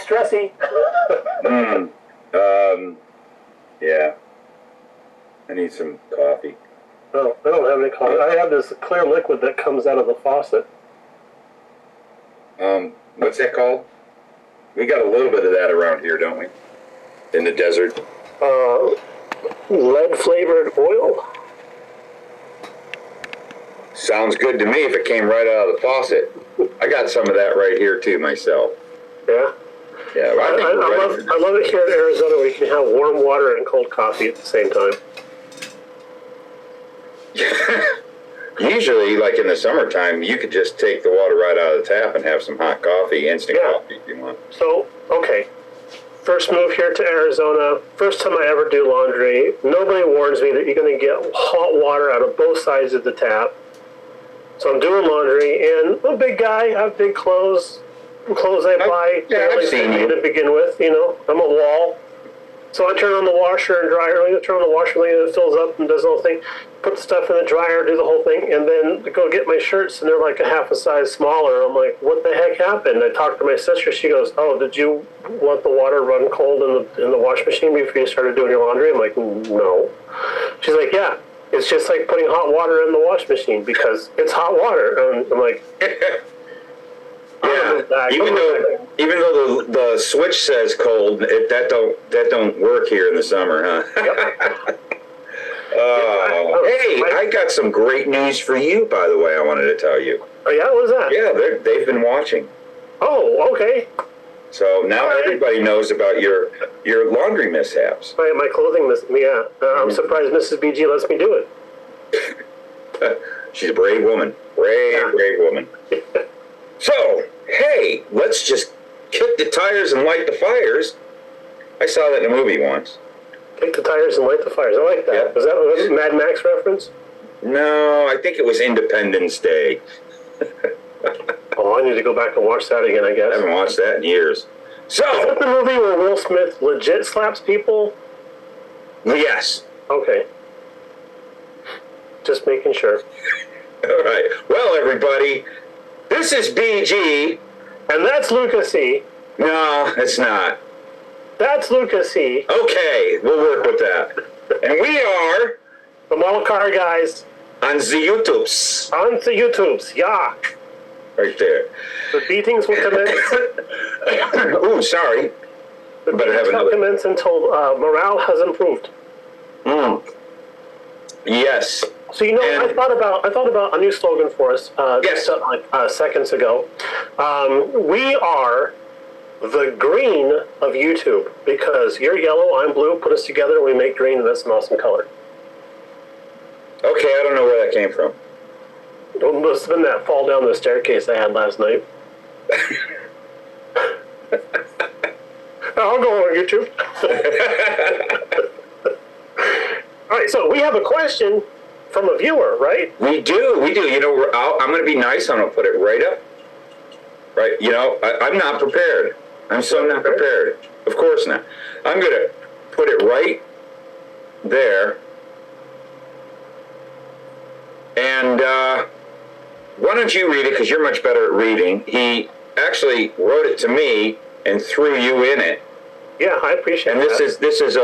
stressy. Yeah. I need some coffee. Oh, I don't have any coffee. I have this clear liquid that comes out of the faucet. What's that called? We got a little bit of that around here, don't we? In the desert. Lead-flavored oil? Sounds good to me if it came right out of the faucet. I got some of that right here, too, myself. Yeah? Yeah, well, I love it here in Arizona where you can have warm water and cold coffee at the same time. Usually, like in the summertime, you could just take the water right out of the tap and have some hot coffee, instant coffee if you want. So, okay. First move here to Arizona. First time I ever do laundry. Nobody warns me that you're going to get hot water out of both sides of the tap. So I'm doing laundry, and I'm a big guy. I have big clothes. Clothes I buy I've seen you to begin with. You know, I'm a wall. So I turn on the washer and dryer. I turn on the washer and it fills up and does the whole thing. Put the stuff in the dryer, do the whole thing, and then go get my shirts, and they're like a half a size smaller. I'm like, what the heck happened? I talked to my sister. She goes, oh, did you let the water run cold in the wash machine before you started doing your laundry? I'm like, no. She's like, yeah. It's just like putting hot water in the wash machine because it's hot water. And I'm like, yeah. Even though the switch says cold, that don't work here in the summer, huh? Yep. Hey, I got some great news for you, by the way. I wanted to tell you. Oh yeah, what was that? Yeah, they've been watching. Oh, okay. So now everybody knows about your laundry mishaps. My clothing, yeah. I'm surprised Mrs. BG lets me do it. She's a brave woman. Brave woman. So, hey, let's just kick the tires and light the fires. I saw that in a movie once. Kick the tires and light the fires. I like that. Yeah. Was that a Mad Max reference? No, I think it was Independence Day. Oh, I need to go back and watch that again, I guess. I haven't watched that in years. So, is that the movie where Will Smith legit slaps people? Yes. Okay. Just making sure. All right. Well, everybody, this is BG. And that's Luka Cee. No, it's not. That's Luka Cee. Okay, we'll work with that. And we are the Model Car Guys. On the YouTubes. On the YouTubes, yeah. Right there. The beatings will commence. Ooh, sorry. The beatings will commence until morale has improved. Yes. So I thought about a new slogan for us. Yes. Seconds ago. We are the green of YouTube because you're yellow, I'm blue. Put us together, we make green, and that's an awesome color. Okay, I don't know where that came from. It must have been that fall down the staircase I had last night. I'll go on YouTube. All right, so we have a question from a viewer, right? We do. You know, I'm going to be nice. I'm going to put it right up. Right? You know, I'm not prepared. I'm so not prepared. Of course not. I'm going to put it right there. And why don't you read it, because you're much better at reading. He actually wrote it to me and threw you in it. Yeah, I appreciate that. And this is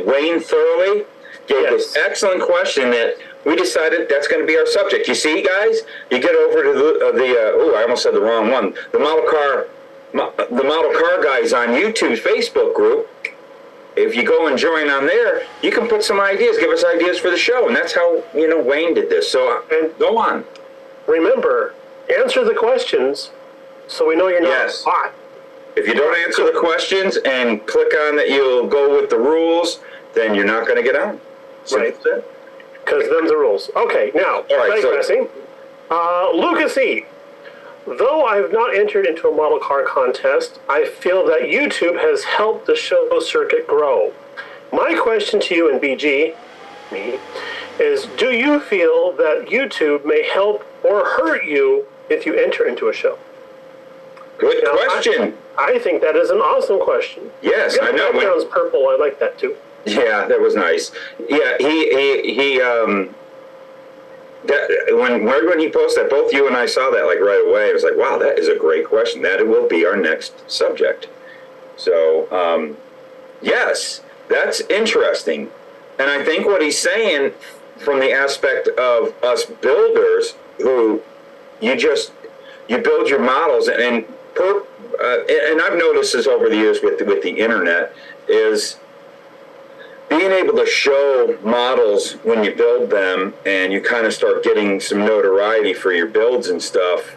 Wayne Thoroughly gave this excellent question that we decided that's going to be our subject. You see, guys, you get over to I almost said the wrong one. The Model Car Guys on YouTube's Facebook group. If you go and join on there, you can put some ideas, give us ideas for the show, and that's how Wayne did this. So go on. Remember, answer the questions so we know you're not hot. If you don't answer the questions and click on that you'll go with the rules, then you're not going to get on. Right. Because them's the rules. Okay, now, digressing. Luka Cee. Though I have not entered into a model car contest, I feel that YouTube has helped the show circuit grow. My question to you and BG, me, is do you feel that YouTube may help or hurt you if you enter into a show? Good question. I think that is an awesome question. Yes, I know. The background's purple. I like that too. Yeah, that was nice. Yeah, he when he posted that, both you and I saw that like right away. I was like, wow, that is a great question. That will be our next subject. So, yes, that's interesting. And I think what he's saying from the aspect of us builders who you build your models and I've noticed this over the years with the internet is being able to show models when you build them and you kind of start getting some notoriety for your builds and stuff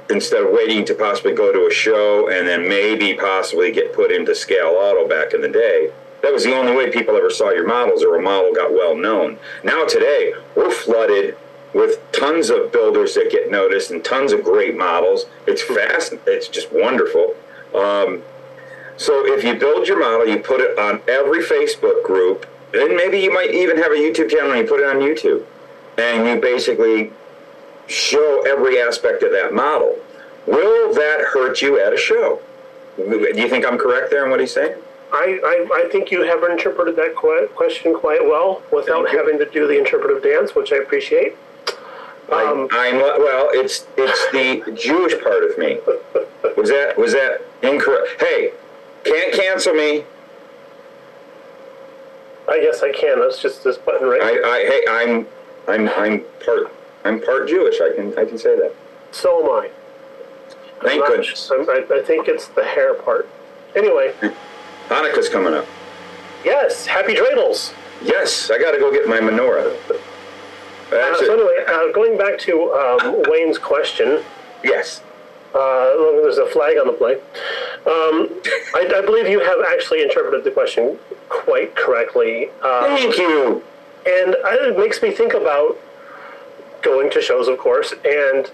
instead of waiting to possibly go to a show and then maybe possibly get put into Scale Auto back in the day. That was the only way people ever saw your models or a model got well known. Now today, we're flooded with tons of builders that get noticed and tons of great models. It's fast. It's just wonderful. So if you build your model, you put it on every Facebook group, and maybe you might even have a YouTube channel and you put it on YouTube. And you basically show every aspect of that model. Will that hurt you at a show? Do you think I'm correct there in what he's saying? I think you have interpreted that question quite well without having to do the interpretive dance, which I appreciate. Well, it's the Jewish part of me. Was that incorrect? Hey, can't cancel me. I guess I can. That's just this button right here. I'm part Jewish. I can say that. So am I. Thank goodness. I think it's the hair part. Anyway. Hanukkah's coming up. Yes, happy dreidels. Yes, I got to go get my menorah. So anyway, going back to Wayne's question. Yes. There's a flag on the play. I believe you have actually interpreted the question quite correctly. Thank you. And it makes me think about going to shows, of course, and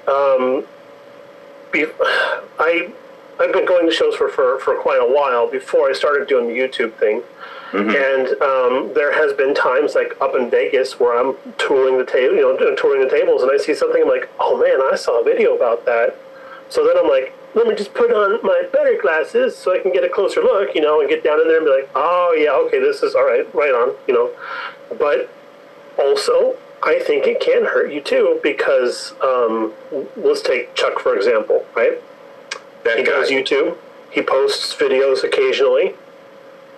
I've been going to shows for quite a while before I started doing the YouTube thing. Mm-hmm. And there has been times like up in Vegas where I'm touring the tables, and I see something, I'm like, oh man, I saw a video about that. So then I'm like, let me just put on my better glasses so I can get a closer look, and get down in there and be like, oh yeah, okay, this is all right on, But also, I think it can hurt you too, because let's take Chuck for example, right? He does YouTube. He posts videos occasionally.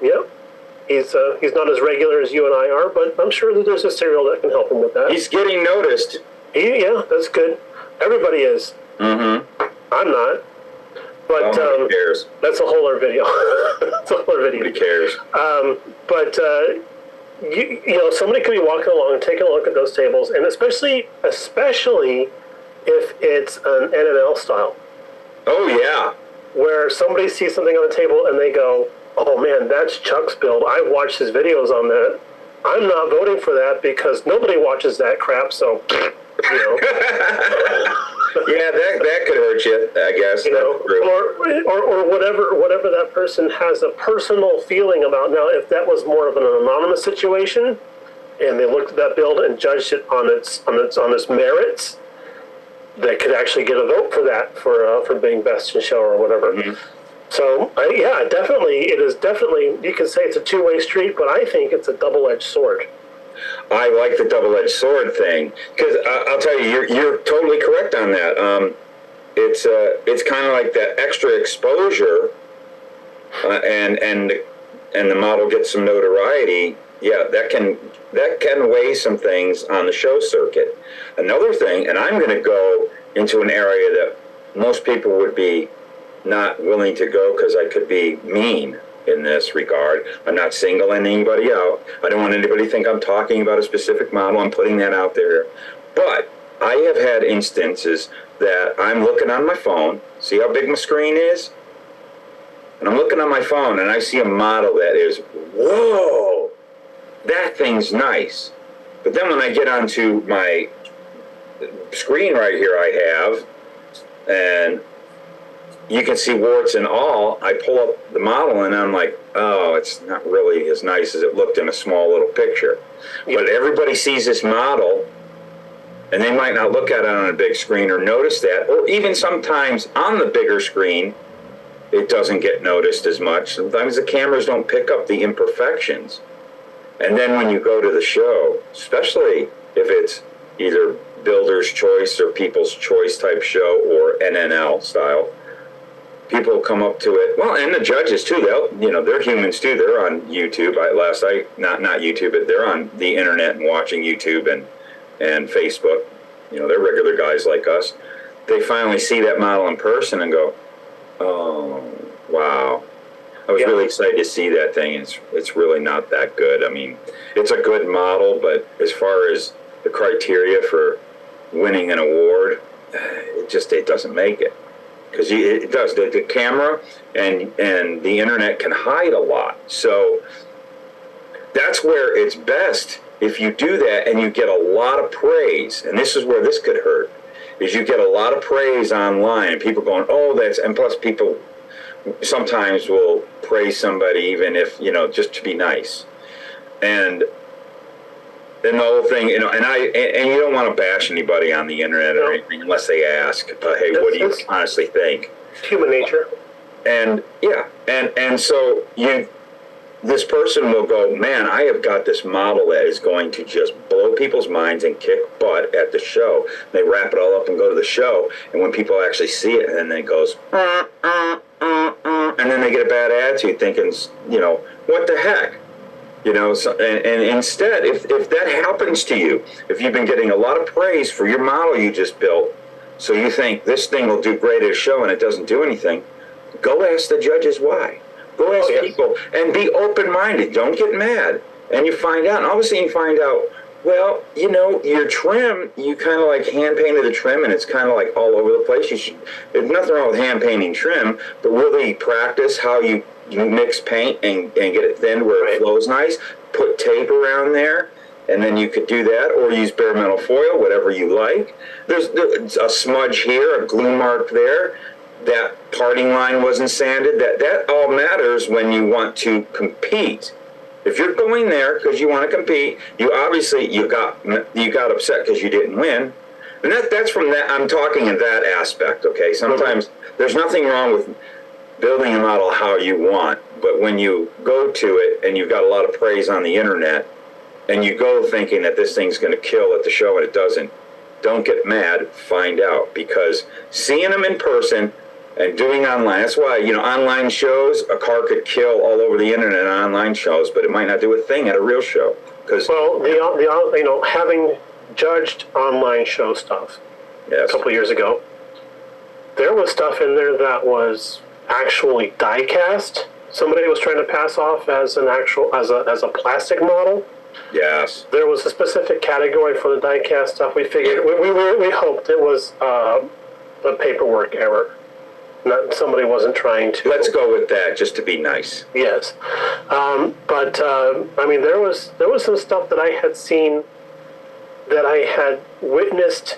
Yep. He's not as regular as you and I are, but I'm sure that there's a serial that can help him with that. He's getting noticed. Yeah, that's good. Everybody is. Mm-hmm. I'm not. But nobody cares. That's a whole other video. That's a whole other video. Nobody cares. But somebody could be walking along and taking a look at those tables, and especially if it's an NNL style. Oh yeah. Where somebody sees something on the table and they go, oh man, that's Chuck's build. I watched his videos on that. I'm not voting for that because nobody watches that crap, so, Yeah, that could hurt you, I guess. Or whatever that person has a personal feeling about. Now, if that was more of an anonymous situation and they looked at that build and judged it on its merits, they could actually get a vote for that, for being best in show or whatever. Mm-hmm. So, it is definitely, you can say it's a two-way street, but I think it's a double-edged sword. I like the double-edged sword thing, because I'll tell you, you're totally correct on that. It's kind of like that extra exposure, and the model gets some notoriety. Yeah, that can weigh some things on the show circuit. Another thing, and I'm going to go into an area that most people would be not willing to go because I could be mean in this regard. I'm not singling anybody out. I don't want anybody to think I'm talking about a specific model. I'm putting that out there. But I have had instances that I'm looking on my phone, see how big my screen is? And I'm looking on my phone and I see a model that is, whoa, that thing's nice. But then when I get onto my screen right here I have, and you can see warts and all, I pull up the model and I'm like, oh, it's not really as nice as it looked in a small little picture. But everybody sees this model and they might not look at it on a big screen or notice that, or even sometimes on the bigger screen, it doesn't get noticed as much. Sometimes the cameras don't pick up the imperfections. And then when you go to the show, especially if it's either Builder's Choice or People's Choice type show or NNL style, people come up to it. Well, and the judges too. They're humans too. They're on YouTube. Not YouTube, but they're on the internet and watching YouTube and Facebook. They're regular guys like us. They finally see that model in person and go, "Oh, wow." I was really excited to see that thing. It's really not that good. I mean, it's a good model, but as far as the criteria for winning an award, it doesn't make it. Because it does. The camera and the internet can hide a lot. So that's where it's best if you do that and you get a lot of praise. And this is where this could hurt, is you get a lot of praise online and people going, oh, and plus people sometimes will praise somebody even if, just to be nice. And the whole thing, and you don't want to bash anybody on the internet or anything unless they ask, hey, what do you honestly think? Human nature. And and so this person will go, man, I have got this model that is going to just blow people's minds and kick butt at the show. They wrap it all up and go to the show, and when people actually see it, and then it goes, and then they get a bad attitude thinking, what the heck? And instead, if that happens to you, if you've been getting a lot of praise for your model you just built, so you think this thing will do great at a show and it doesn't do anything, go ask the judges why. Go ask people and be open-minded. Don't get mad. And you find out, and all of a sudden you find out, well, your trim, you kind of like hand-painted the trim and it's kind of like all over the place. There's nothing wrong with hand-painting trim, but really practice how you mix paint and get it thinned where it flows nice. Put tape around there, and then you could do that, or use bare metal foil, whatever you like. There's a smudge here, a glue mark there. That parting line wasn't sanded. That all matters when you want to compete. If you're going there because you want to compete, you got upset because you didn't win, and that's from that. I'm talking in that aspect. Okay, sometimes there's nothing wrong with building a model how you want, but when you go to it and you've got a lot of praise on the internet, and you go thinking that this thing's going to kill at the show and it doesn't, don't get mad. Find out, because seeing them in person and doing online, that's why, online shows, a car could kill all over the internet on online shows, but it might not do a thing at a real show. Having judged online show stuff a couple years ago, there was stuff in there that was actually die cast. Somebody was trying to pass off as as a plastic model. Yes. There was a specific category for the die cast stuff. We figured we hoped it was a paperwork error. Not somebody wasn't trying to. Let's go with that, just to be nice. Yes, but there was some stuff that I had seen, that I had witnessed.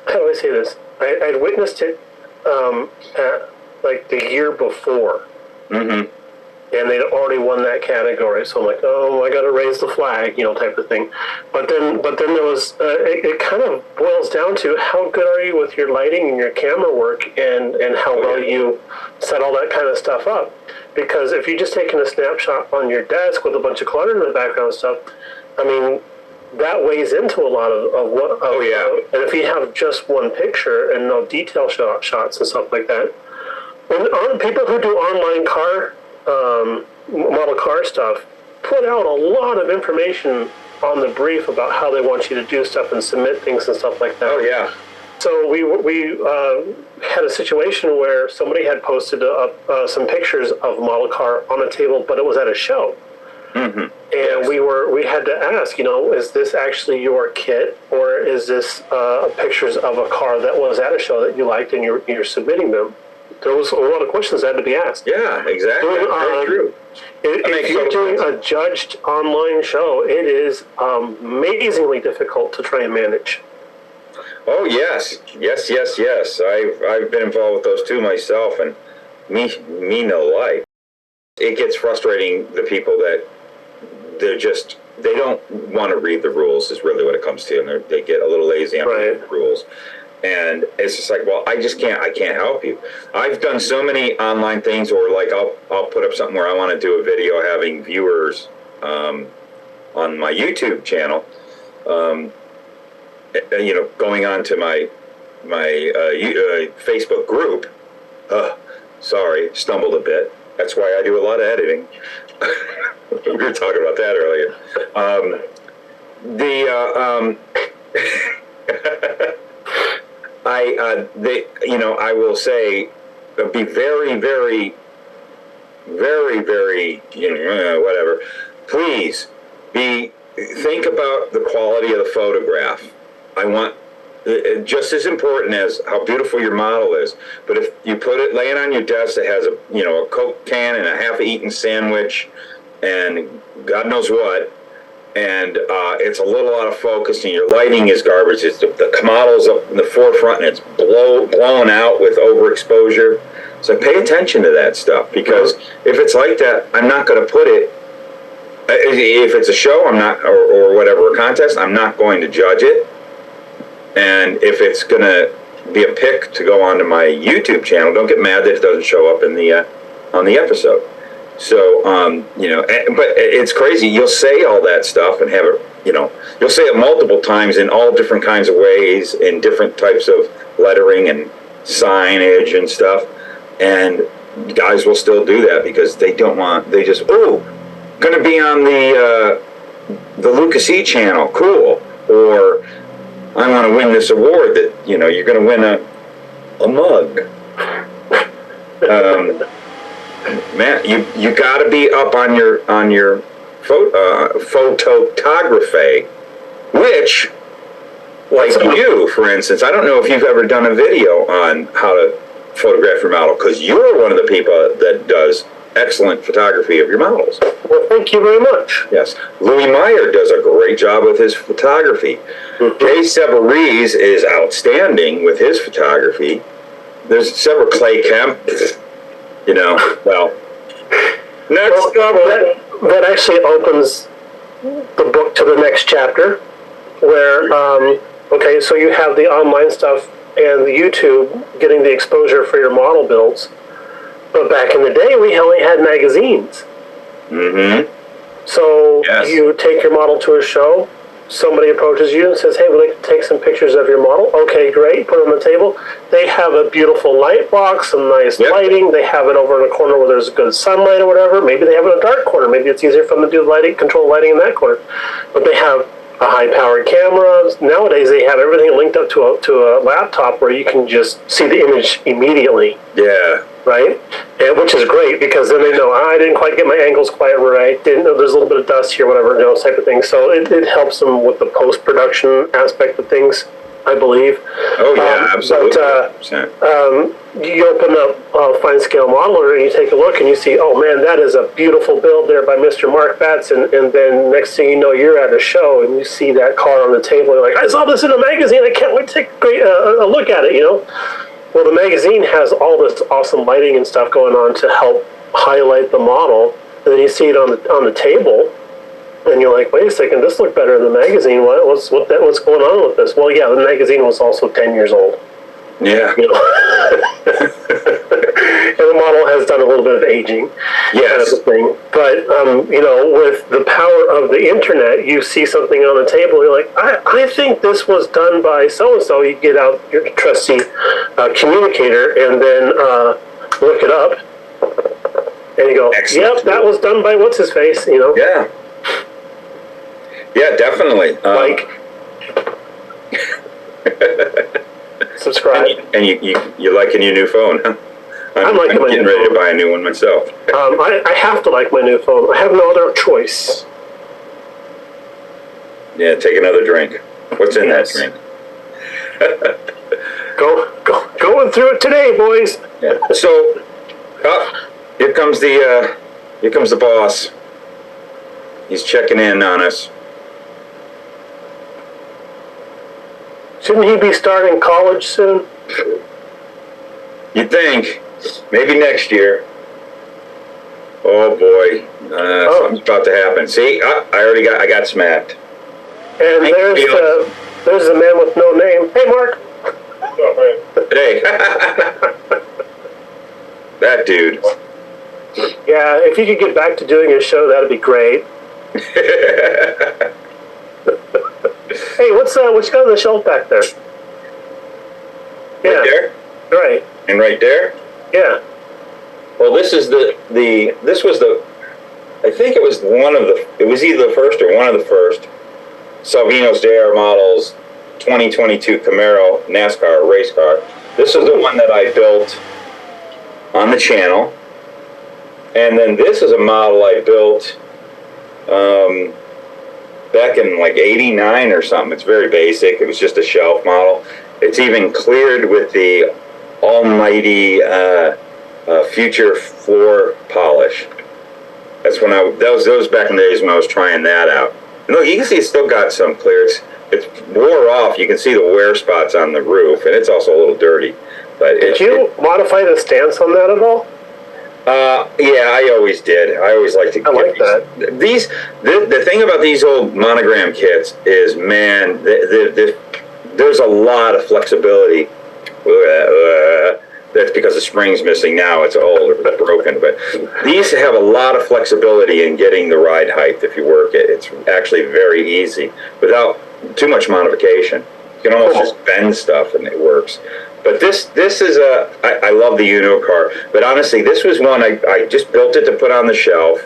How do I say this? I'd witnessed it like the year before, and they'd already won that category. So I'm like, oh, I got to raise the flag, type of thing. But then there was it kind of boils down to how good are you with your lighting and your camera work, and how well you set all that kind of stuff up. Because if you're just taking a snapshot on your desk with a bunch of clutter in the background and stuff, that weighs into a lot of what. And if you have just one picture and no detail shots and stuff like that, and people who do online model car stuff put out a lot of information on the brief about how they want you to do stuff and submit things and stuff like that. Oh yeah. So we had a situation where somebody had posted some pictures of a model car on a table, but it was at a show. And we had to ask, is this actually your kit, or is this pictures of a car that was at a show that you liked and you're submitting them? There was a lot of questions that had to be asked. Yeah, exactly. Very true. If you're doing a judged online show, it is amazingly difficult to try and manage. Oh yes. I've been involved with those too myself, and me no like. It gets frustrating, the people that they don't want to read the rules is really what it comes to, and they get a little lazy on reading the rules. And it's just like, well, I can't help you. I've done so many online things, or like I'll put up something where I want to do a video having viewers on my YouTube channel, going on to my Facebook group, Sorry, stumbled a bit. That's why I do a lot of editing. We were talking about that earlier. I will say, be very, very, very, very, whatever. Please think about the quality of the photograph. I want just as important as how beautiful your model is. But if you put it laying on your desk that has a Coke can and a half-eaten sandwich and God knows what, and it's a little out of focus and your lighting is garbage, it's the model's up in the forefront and it's blown out with overexposure. So pay attention to that stuff, because if it's like that, I'm not going to put it. If it's a show, I'm not, or whatever, a contest, I'm not going to judge it. And if it's going to be a pick to go onto my YouTube channel, don't get mad that it doesn't show up in the on the episode. So but it's crazy. You'll say all that stuff and have it. You'll say it multiple times in all different kinds of ways, in different types of lettering and signage and stuff. And guys will still do that because they don't want. They just going to be on the Luka Cee channel, cool. Or I want to win this award that you're going to win a mug. Man, you got to be up on your photography, which, like you, for instance, I don't know if you've ever done a video on how to photograph your model, because you're one of the people that does excellent photography of your models. Well, thank you very much. Yes. Louis Meyer does a great job with his photography. Jay Severies is outstanding with his photography. There's several Clay Kemp, well, next that actually opens the book to the next chapter, where, so you have the online stuff and the YouTube getting the exposure for your model builds. But back in the day, we only had magazines. Mm-hmm. So you take your model to a show, somebody approaches you and says, hey, we'd like to take some pictures of your model. Okay, great, put it on the table. They have a beautiful light box, some nice lighting. They have it over in a corner where there's good sunlight or whatever. Maybe they have it in a dark corner. Maybe it's easier for them to do lighting, control lighting in that corner. But they have a high-powered camera. Nowadays, they have everything linked up to a laptop where you can just see the image immediately. Yeah. Right? And, which is great, because then they know, I didn't quite get my angles quite right, didn't know there's a little bit of dust here, whatever, type of thing. So it helps them with the post-production aspect of things, I believe. Oh, yeah, absolutely. But you open up a fine-scale modeler and you take a look and you see, oh, man, that is a beautiful build there by Mr. Mark Batson. And then next thing you know, you're at a show and you see that car on the table. You're like, I saw this in a magazine. I can't wait to take a look at it, Well, the magazine has all this awesome lighting and stuff going on to help highlight the model. And then you see it on the table, and you're like, wait a second, this looked better in the magazine. What's going on with this? Well, yeah, the magazine was also 10 years old. Yeah. And the model has done a little bit of aging. Yes. Kind of a thing. But, with the power of the internet, you see something on the table, you're like, I think this was done by so-and-so. You get out your trusty communicator and then look it up. And you go, excellent. Yep, that was done by what's-his-face, Yeah. Yeah, definitely. Subscribe. And you liking your new phone, huh? I'm getting ready to buy a new one myself. I have to like my new phone. I have no other choice. Yeah, take another drink. What's in that drink? Going through it today, boys. Yeah. So, here comes the boss. He's checking in on us. Shouldn't he be starting college soon? You'd think. Maybe next year. Oh boy, something's about to happen. See, I got smacked. And there's the man with no name. Hey, Mark. Hey, that dude. Yeah, if you could get back to doing a show, that'd be great. Hey, what you got on the shelf back there? Right there. Right. And right there. Yeah. Well, this is this was the, I think it was it was either the first or one of the first Salvino's JR Models 2022 Camaro NASCAR race car. This is the one that I built on the channel. And then this is a model I built back in like 89 or something. It's very basic. It was just a shelf model. It's even cleared with the almighty future floor polish. That's when that was back in the days when I was trying that out. And look, you can see it's still got some clear. It's wore off. You can see the wear spots on the roof, and it's also a little dirty. But did you modify the stance on that at all? Yeah, I always did. I always like to. I like that. The thing about these old monogram kits is, man, there's a lot of flexibility. That's because the spring's missing now. It's old or broken. But these have a lot of flexibility in getting the ride height if you work it. It's actually very easy without too much modification. You can almost just bend stuff and it works. But this is I love the Uno car. But honestly, this was one I just built it to put on the shelf.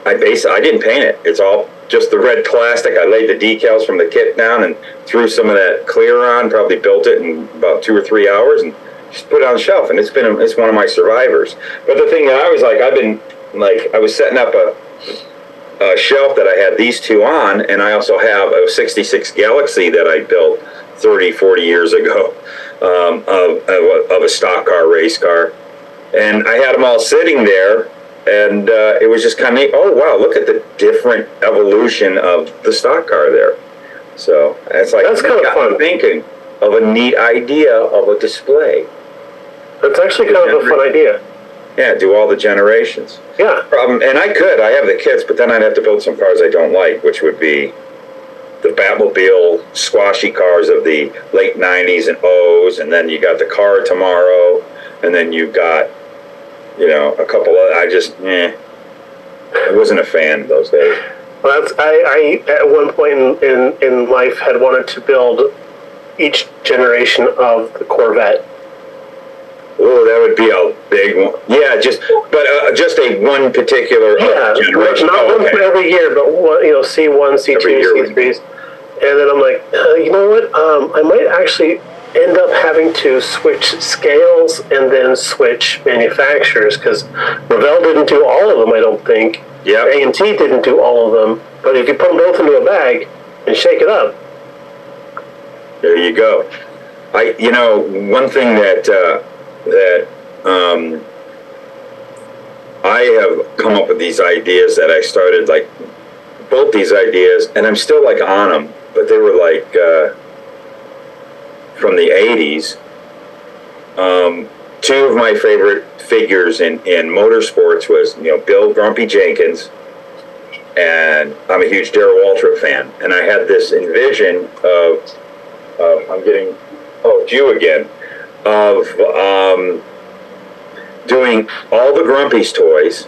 I didn't paint it. It's all just the red plastic. I laid the decals from the kit down and threw some of that clear on. Probably built it in about 2 or 3 hours and just put it on the shelf. And it's one of my survivors. But the thing that I was setting up a shelf that I had these two on, and I also have a 66 Galaxy that I built 30, 40 years ago of a stock car, race car. And I had them all sitting there. And it was just kind of, oh, wow, look at the different evolution of the stock car there. So it's like, that's kind of fun. Thinking of a neat idea of a display. That's actually kind of a fun idea. Yeah, do all the generations. Yeah. And I have the kits, but then I'd have to build some cars I don't like, which would be the Batmobile squashy cars of the late 90s and O's. And then you got the Car Tomorrow. And then you got, a couple of, I wasn't a fan those days. Well, I at one point in life had wanted to build each generation of the Corvette. Oh, that would be a big one. Yeah, just a one particular generation. Not one for every year, but one, C1, C2, C3s. And then I'm like, you know what? I might actually end up having to switch scales and then switch manufacturers because Revell didn't do all of them, I don't think. Yeah. A&T didn't do all of them. But if you put them both into a bag and shake it up. There you go. One thing that I have come up with these ideas that I started, both these ideas, and I'm still, on them, but they were, from the 80s. Two of my favorite figures in motorsports was, Bill Grumpy Jenkins, and I'm a huge Darrell Waltrip fan. And I had this envision of you again, of doing all the Grumpy's toys.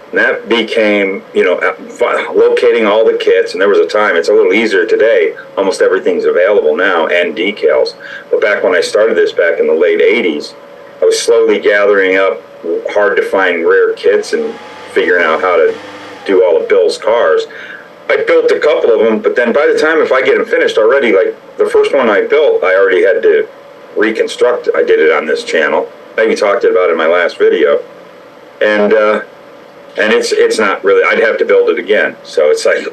And that became, locating all the kits. And there was a time, it's a little easier today. Almost everything's available now, and decals. But back when I started this back in the late 80s, I was slowly gathering up hard to find rare kits and figuring out how to do all of Bill's cars. I built a couple of them, but then by the time, if I get them finished already, the first one I built, I already had to reconstruct. I did it on this channel. I even talked about it in my last video. And it's not really, I'd have to build it again. So it's like,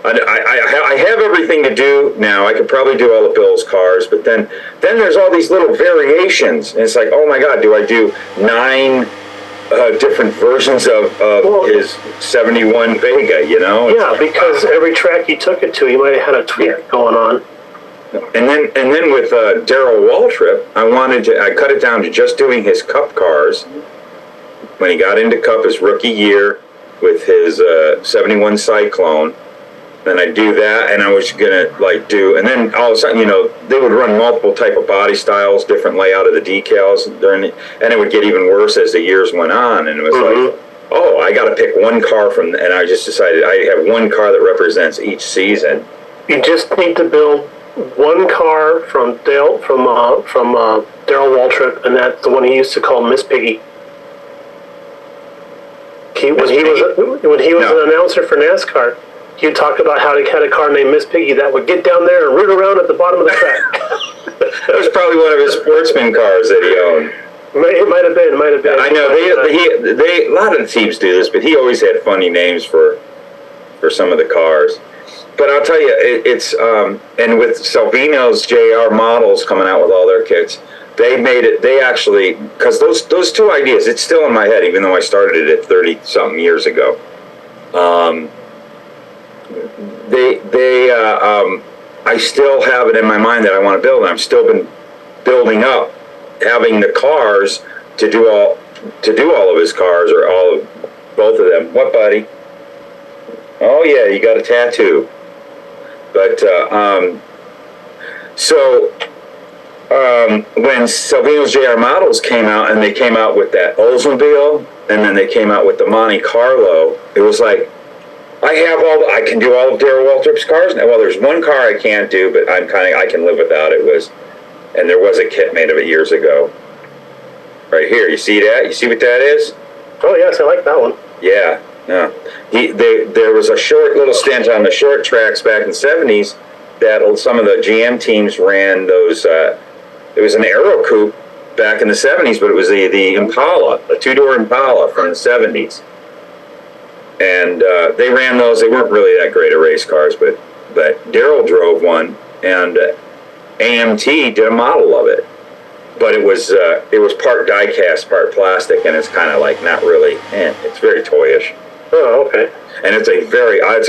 I have everything to do now. I could probably do all of Bill's cars, but then there's all these little variations. And it's like, oh my God, do I do 9 different versions of his 71 Vega, Yeah, because every track you took it to, you might have had a tweak going on. And then with Darrell Waltrip, I cut it down to just doing his Cup cars. When he got into Cup his rookie year with his 71 Cyclone, then I'd do that, and I was gonna and then all of a sudden, they would run multiple type of body styles, different layout of the decals, and it would get even worse as the years went on, and it was I got to pick one car and I just decided I have one car that represents each season. You just need to build one car from Daryl Waltrip, and that's the one he used to call Miss Piggy. When he was No. an announcer for NASCAR, he would talk about how he had a car named Miss Piggy that would get down there and root around at the bottom of the track. That was probably one of his sportsman cars that he owned. It might have been. I know they a lot of the teams do this, but he always had funny names for some of the cars. But I'll tell you, it's and with Salvino's JR models coming out with all their kits, they made it. They actually, because those two ideas, it's still in my head, even though I started it 30-something years ago. I still have it in my mind that I want to build, and I've still been building up, having the cars to do all of his cars, or both of them. What, buddy? Oh yeah, you got a tattoo. But when Salvino's JR models came out, and they came out with that Oldsmobile, and then they came out with the Monte Carlo, it was like, I can do all of Darrell Waltrip's cars now. Well, there's one car I can't do, but I can live without it. And there was a kit made of it years ago. Right here, you see that? You see what that is? Oh yes, I like that one. Yeah. There was a short little stint on the short tracks back in the 70s that some of the GM teams ran those. It was an Aero Coupe back in the 70s, but it was the Impala, a two-door Impala from the 70s. And they ran those. They weren't really that great at race cars, but Darrell drove one, and AMT did a model of it. But it was part die-cast, part plastic, and it's kind of like not really. It's very toyish. Oh, okay. And it's a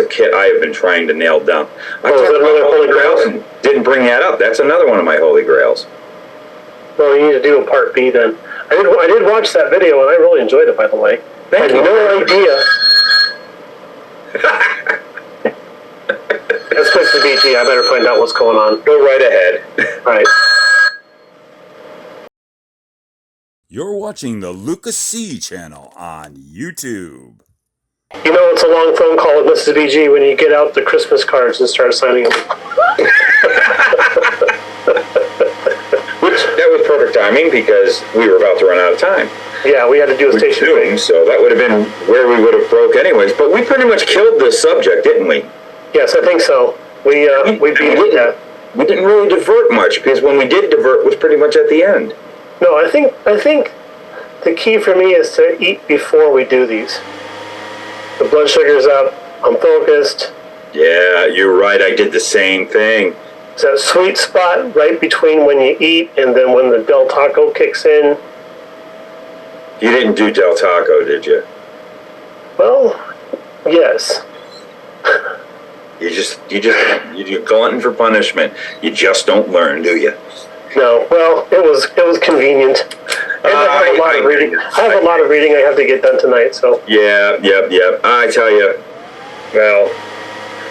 kit I have been trying to nail down. I is that another Holy Grail? And didn't bring that up. That's another one of my Holy Grails. Well, you need to do a part B then. I did watch that video, and I really enjoyed it, by the way. Thank you. No idea. That's supposed to be BG. I better find out what's going on. Go right ahead. All right. You're watching the Luka Cee channel on YouTube. You know, it's a long phone call with Mrs. BG when you get out the Christmas cards and start signing them. Which, that was perfect timing because we were about to run out of time. Yeah, we had to do a station break. So that would have been where we would have broke anyways. But we pretty much killed this subject, didn't we? Yes, I think so. We beat that. We didn't really divert much because when we did divert was pretty much at the end. No, I think the key for me is to eat before we do these. The blood sugar's up. I'm focused. Yeah, you're right. I did the same thing. It's that sweet spot right between when you eat and then when the Del Taco kicks in. You didn't do Del Taco, did you? Well, yes. You're glutton for punishment. You just don't learn, do you? No. Well, it was convenient. And I have a lot of reading. I have a lot of reading I have to get done tonight. So. Yeah. I tell you. Well,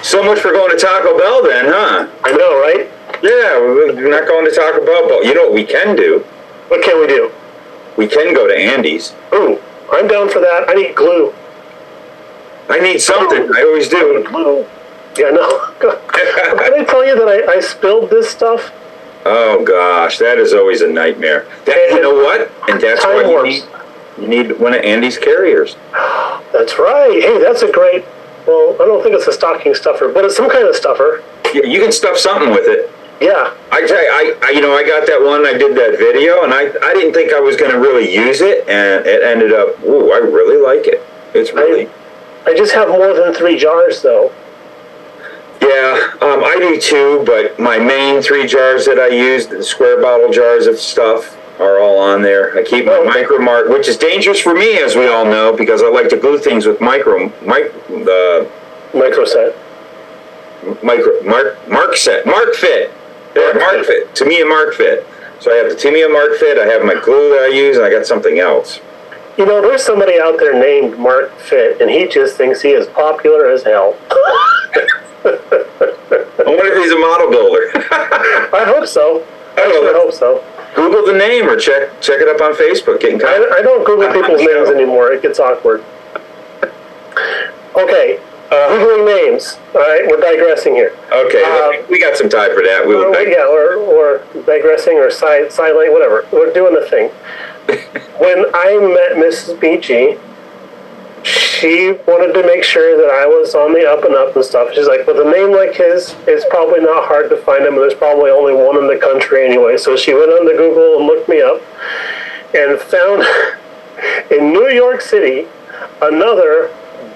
so much for going to Taco Bell then, huh? I know, right? Yeah, we're not going to Taco Bell, but you know what we can do? What can we do? We can go to Andy's. Ooh, I'm down for that. I need glue. I need something. I always do. Glue. Yeah, no. Can I tell you that I spilled this stuff? Oh gosh, that is always a nightmare. You know what? And that's why you need one of Andy's carriers. That's right. Hey, that's a great. Well, I don't think it's a stocking stuffer, but it's some kind of stuffer. Yeah, you can stuff something with it. Yeah. I tell you, I got that one. I did that video, and I didn't think I was going to really use it, and it ended up. Ooh, I really like it. It's really. I just have more than 3 jars, though. Yeah, I do too, but my main 3 jars that I use, the square bottle jars of stuff, are all on there. I keep my micro mark, which is dangerous for me, as we all know, because I like to glue things with mark set. Mark fit. Yeah, Mark fit. Tamiya Mark fit. So I have the Tamiya Mark fit, I have my glue that I use, and I got something else. You know, there's somebody out there named Mark Fit, and he just thinks he is popular as hell. I wonder if he's a model builder. I hope so. I hope so. Google the name or check it up on Facebook. I don't Google people's names anymore. It gets awkward. Okay, Googling names. All right, we're digressing here. Okay, we got some time for that. We will. Or digressing or sidelight, whatever. We're doing the thing. When I met Mrs. BG, she wanted to make sure that I was on the up and up and stuff. She's like, with a name like his, it's probably not hard to find him, and there's probably only one in the country anyway. So she went on to Google and looked me up and found in New York City another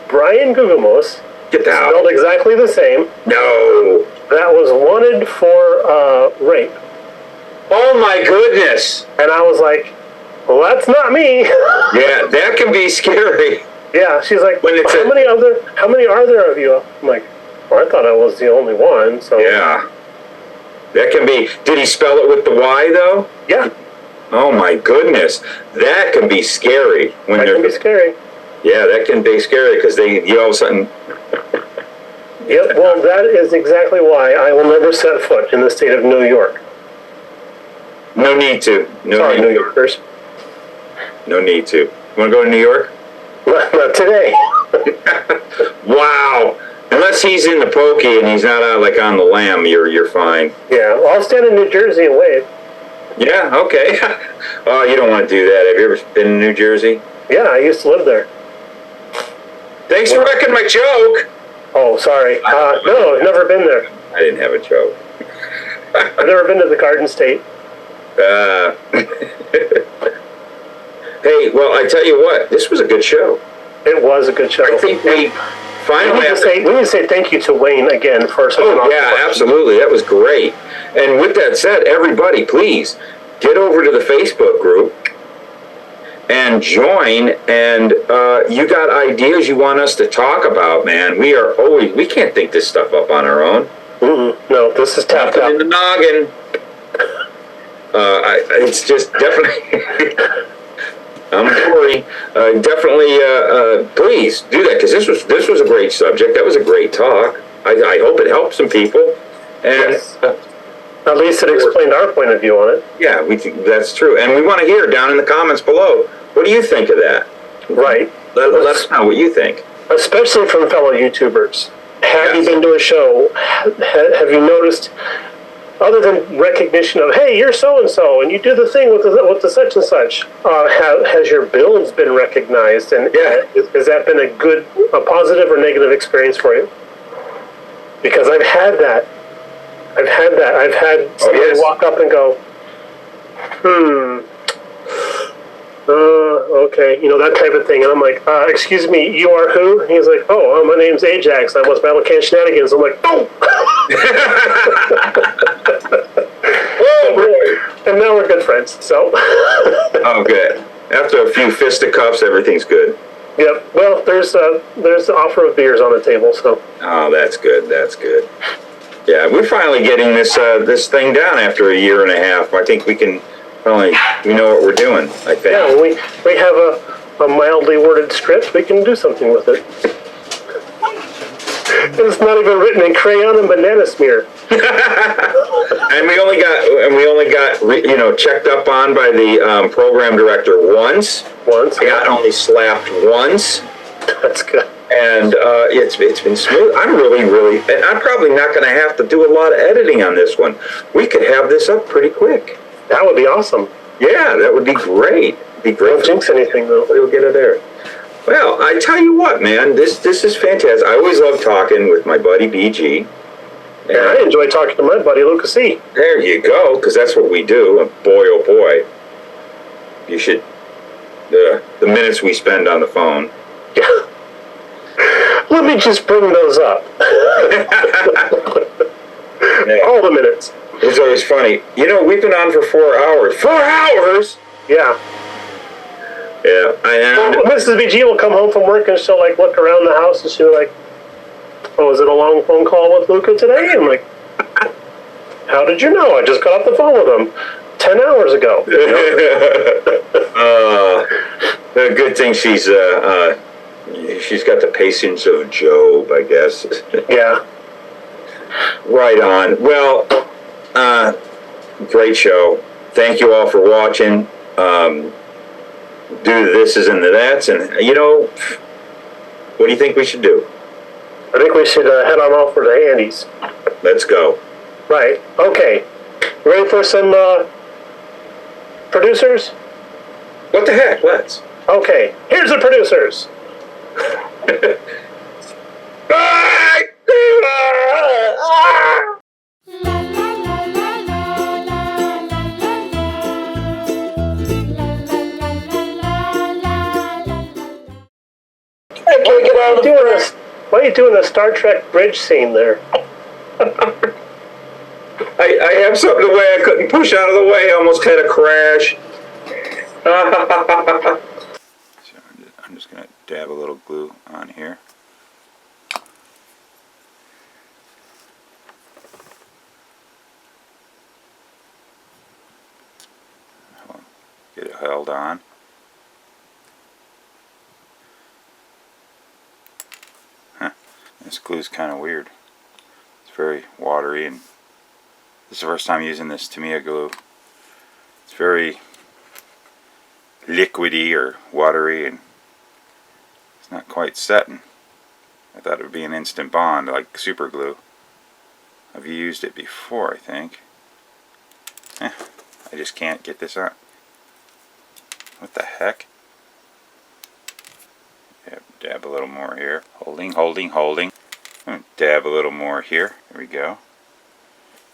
Brian Gugamos, spelled exactly the same. No. That was wanted for rape. Oh my goodness. And I was like, well, that's not me. Yeah, that can be scary. Yeah, she's like, When it's how many are there of you? I'm like, well, I thought I was the only one. So Yeah. That can be. Did he spell it with the Y though? yeah, Oh my goodness. That can be scary. When that can be scary. Yeah, that can be scary because you all of a sudden. Yep, well, that is exactly why I will never set foot in the state of New York. No need to. Sorry, New Yorkers. No need to. You want to go to New York? Not today. Wow. Unless he's in the pokey and he's not like on the lam, you're fine. Yeah, well, I'll stand in New Jersey and wave. Yeah, okay. Oh, you don't want to do that. Have you ever been in New Jersey? Yeah, I used to live there. Thanks for wrecking my joke. Oh, sorry. No, I've never been there. I didn't have a joke. I've never been to the Garden State. Hey, well, I tell you what, this was a good show. It was a good show. I think we finally we need to say thank you to Wayne again for such an awesome question. Absolutely. That was great. And with that said, everybody, please get over to the Facebook group and join. And you got ideas you want us to talk about, man. We can't think this stuff up on our own. No, this is tapped out. In the noggin. It's just definitely. I'm sorry. Definitely, please do that because this was a great subject. That was a great talk. I hope it helped some people. And yes. At least it explained our point of view on it. Yeah, we think that's true. And we want to hear down in the comments below. What do you think of that? Right. Let us know what you think. Especially from fellow YouTubers. Have you been to a show? Have you noticed, other than recognition of, hey, you're so-and-so, and you do the thing with the such and such, has your builds been recognized? And has that been a positive or negative experience for you? Because I've had that. I've had somebody walk up and go, okay, that type of thing. And I'm like, excuse me, you are who? And he's like, oh, my name's Ajax. I was Battle Can Shenanigans. I'm like, oh! Oh, boy. And now we're good friends, so. Oh, good. After a few fisticuffs, everything's good. Yep. Well, there's the offer of beers on the table, so. Oh, that's good. That's good. Yeah, we're finally getting this thing down after a year and a half. I think we can we know what we're doing, I think. Yeah, when we have a mildly worded script, we can do something with it. It's not even written in crayon and banana smear. And we only got checked up on by the program director once. I got only slapped once. That's good. And it's been smooth. I'm really, and I'm probably not going to have to do a lot of editing on this one. We could have this up pretty quick. That would be awesome. Yeah, that would be great. Don't jinx anything, though. We'll get it there. Well, I tell you what, man, this is fantastic. I always love talking with my buddy BG. And I enjoy talking to my buddy Luka Cee. There you go, because that's what we do. And boy, oh boy, you should the minutes we spend on the phone. Yeah. Let me just bring those up. All the minutes. It's always funny. We've been on for 4 hours. 4 hours? Yeah. Yeah. Well, Mrs. BG will come home from work and she'll look around the house and she'll be like, oh, is it a long phone call with Luka today? I'm like, how did you know? I just got off the phone with him 10 hours ago. The good thing she's got the patience of Job, I guess. Yeah. Right on. Well, great show. Thank you all for watching. Do the thises and the that's, and what do you think we should do? I think we should head on off for the Andes. Let's go. Right. Okay. Ready for some producers? What the heck? Let's. Okay. Here's the producers. I can't get out of the front. Why are you doing the Star Trek bridge scene there? I have something the way I couldn't push out of the way. I almost had a crash. So I'm just going to dab a little glue on here. Get it held on. Huh. This glue's kind of weird. It's very watery, and this is the first time using this Tamiya glue. It's very liquidy or watery, and it's not quite setting. I thought it would be an instant bond like super glue. I've used it before, I think. I just can't get this on. What the heck? Dab a little more here. Holding. Dab a little more here. There we go.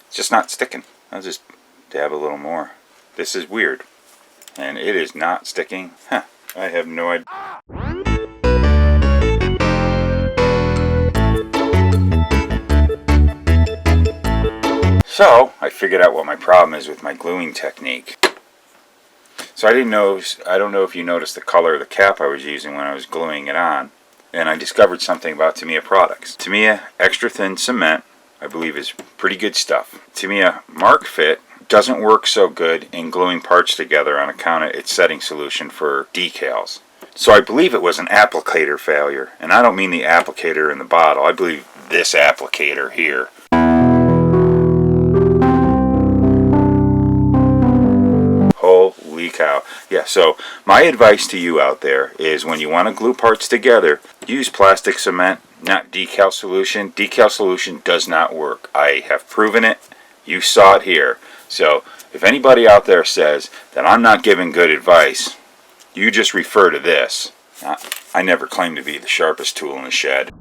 It's just not sticking. I'll just dab a little more. This is weird. And it is not sticking. Huh. I have no idea. So, I figured out what my problem is with my gluing technique. So I don't know if you noticed the color of the cap I was using when I was gluing it on. And I discovered something about Tamiya products. Tamiya extra thin cement, I believe, is pretty good stuff. Tamiya Mark Fit doesn't work so good in gluing parts together on account of its setting solution for decals. So I believe it was an applicator failure. And I don't mean the applicator in the bottle. I believe this applicator here. Holy cow. Yeah, so my advice to you out there is when you want to glue parts together, use plastic cement, not decal solution. Decal solution does not work. I have proven it. You saw it here. So if anybody out there says that I'm not giving good advice, you just refer to this. I never claim to be the sharpest tool in the shed.